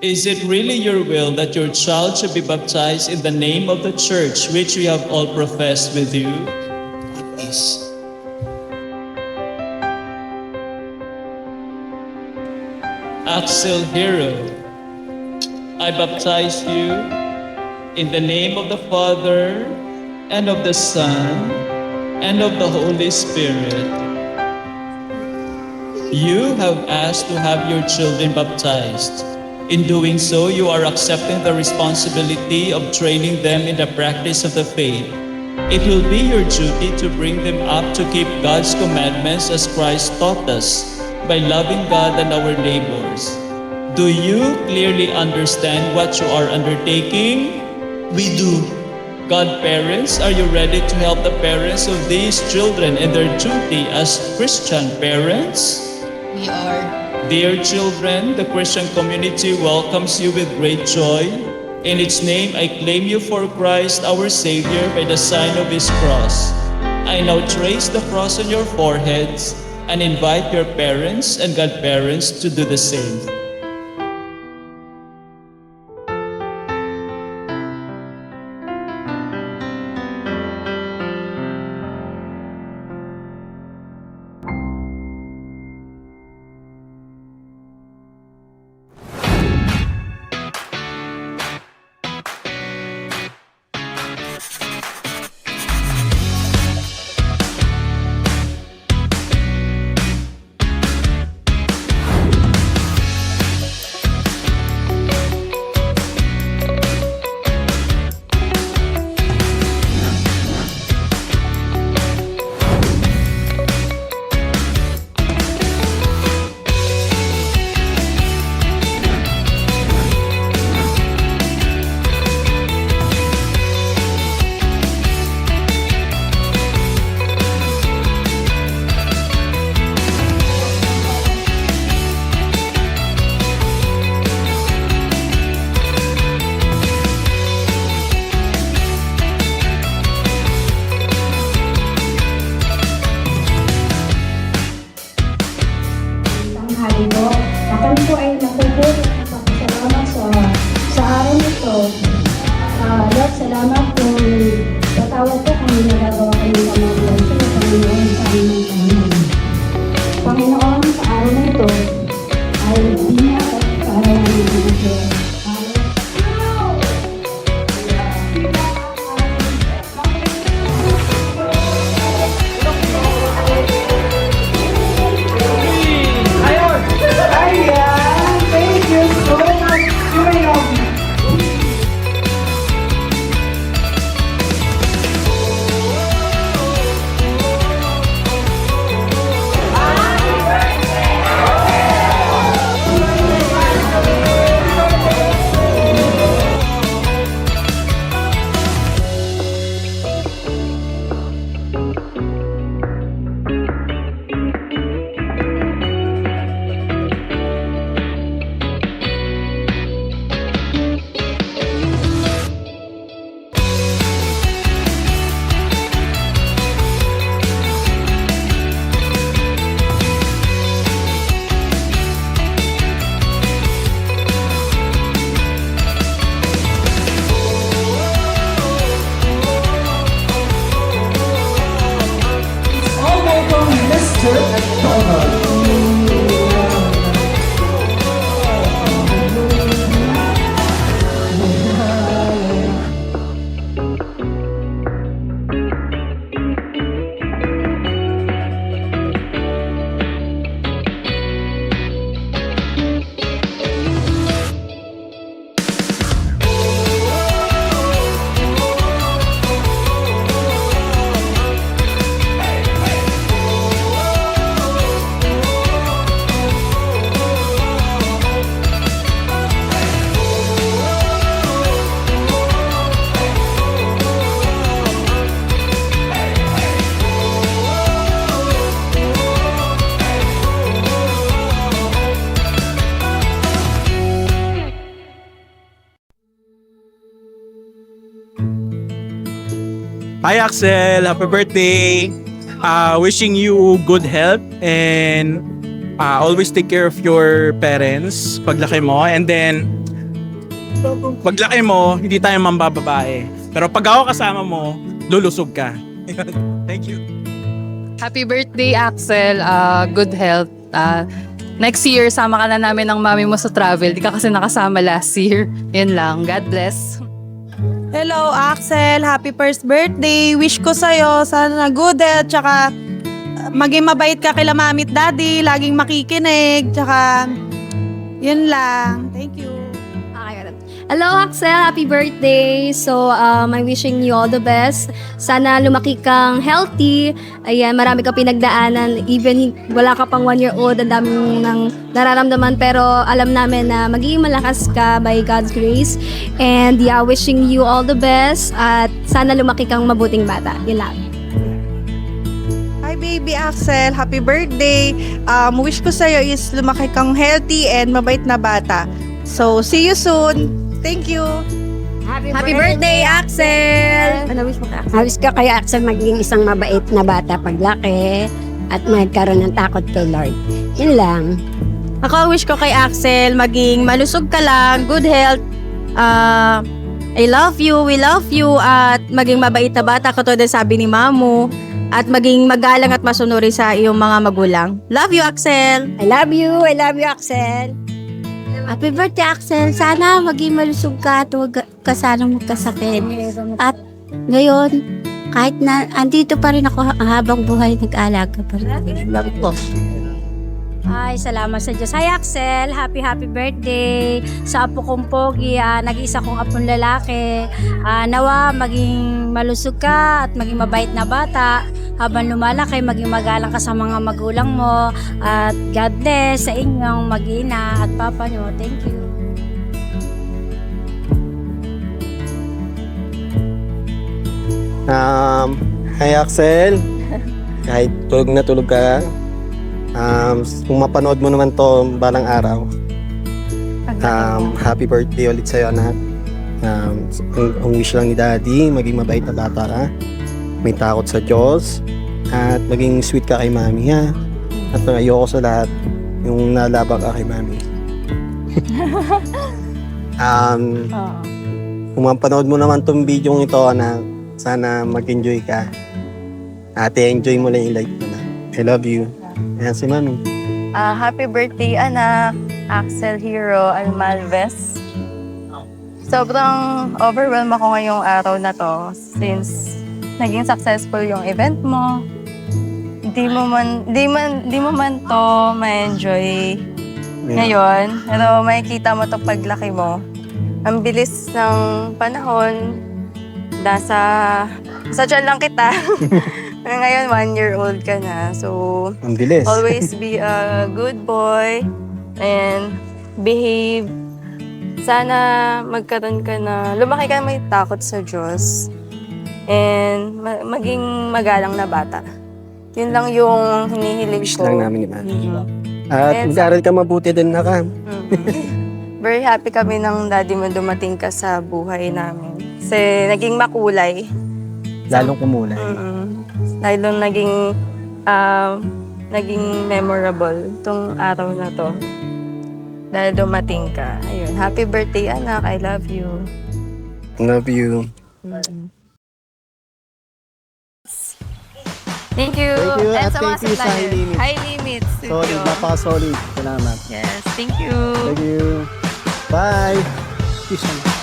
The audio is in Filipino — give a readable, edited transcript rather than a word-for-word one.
Is it really your will that your child should be baptized in the name of the church which we have all professed with you? It is. Axel Hero, I baptize you in the name of the Father, and of the Son, and of the Holy Spirit. You have asked to have your children baptized. In doing so, you are accepting the responsibility of training them in the practice of the faith. It will be your duty to bring them up to keep God's commandments as Christ taught us, by loving God and our neighbors. Do you clearly understand what you are undertaking? We do. Godparents, are you ready to help the parents of these children in their duty as Christian parents? We are. Dear children, the Christian community welcomes you with great joy. In its name, I claim you for Christ, our Savior, by the sign of His cross. I now trace the cross on your foreheads and invite your parents and godparents to do the same. Tanghali po. Ako po ay napupulit at pasalamat sa araw nito. Lord, salamat kung patawad po kung nagagawa kami ng kamalian sa Panginoon sa aming Panginoon. Panginoon, sa araw na ito ay binyak at kaarawan ng mga Diyos. Thank you so much. Hi Axel, happy birthday! Wishing you good health and always take care of your parents paglaki mo. And then paglaki mo, hindi tayo mambababae. Pero pag ako kasama mo, lulusog ka. Thank you. Happy birthday, Axel. Good health. Next year, sama ka na namin ng mami mo sa travel. Di ka kasi nakasama last year. Yun lang. God bless. Hello, Axel. Happy first birthday. Wish ko sa'yo, sana good health, tsaka maging mabait ka kila mami at daddy, laging makikinig, tsaka yun lang. Thank you. Hello, Axel. Happy birthday. So, I'm wishing you all the best. Sana lumaki kang healthy. Ayan, marami kang pinagdaanan. Even wala ka pang 1-year-old, ang daming nang nararamdaman. Pero alam namin na magiging malakas ka by God's grace. And yeah, wishing you all the best. At sana lumaki kang mabuting bata. Yun lang. Hi, baby Axel. Happy birthday. Wish ko sa'yo is lumaki kang healthy and mabait na bata. So, see you soon. Thank you. Happy birthday, Axel! Ano wish mo ka? Awis ka kay Axel maging isang mabait na bata paglaki at magkaroon ng takot kay Lord. Yun lang. Ako, wish ko kay Axel, maging malusog ka lang, good health. I love you, we love you, at maging mabait na bata, katulad sabi ni Mamu, at maging magalang at masunuri sa iyong mga magulang. Love you, Axel! I love you, Axel. Happy birthday, Axel. Sana maging malusog ka at huwag ka sanang magkasakit. At ngayon, kahit na andito pa rin ako habang buhay, nag-aalaga pa rin. Love ko. Ay, salamat sa Diyos. Hi, Axel. Happy birthday. Sa apo kong pogi, nag-iisa kong apong lalaki. Nawa, maging malusog ka at maging mabait na bata. Habang lumalaki, maging magalang ka sa mga magulang mo. At God bless sa inyong mag-ina at papa nyo. Thank you. Hi Axel, kahit tulog na tulog ka, kung mapanood mo naman to balang araw, happy birthday ulit sa'yo anak. Ang wish lang ni Daddy, maging mabait na bata ka, may takot sa Diyos, at maging sweet ka kay Mami ha. At ayoko sa lahat, yung nalabag ka kay Mami. Kung mapanood mo naman tong video ito anak, sana mag-enjoy ka. Ate, enjoy mo lang yung life mo na. I love you. Ayan si Mami. Happy birthday, anak. Axel Hero Almalves. Sobrang overwhelmed ako ngayong araw na to since naging successful yung event mo. Di mo man to ma-enjoy ngayon. Pero makikita mo to paglaki mo. Ang bilis ng panahon. Sa tiyan lang kita. Ngayon, 1-year-old ka na. So, Ang bilis. always be a good boy and behave. Sana magkaroon ka na, lumaki ka may takot sa Diyos and maging magalang na bata. Yun lang yung hinihiling Wish ko. lang namin ni Mami. Mhm. At And mag-aaral ka mabuti din na ka. Very happy kami ng daddy mo dumating ka sa buhay namin. Kasi naging makulay. Lalong kumulay. Lalong naging memorable tong araw na to. Dahil dumating ka. Ayun. Happy birthday, anak. I love you. Love you. Thank you. Thank you, And at sa mga thank you sa suppliers. High Limits. High Limits. Solid, napaka-solid. Salamat. Yes, thank you. Thank you. Bye. Peace.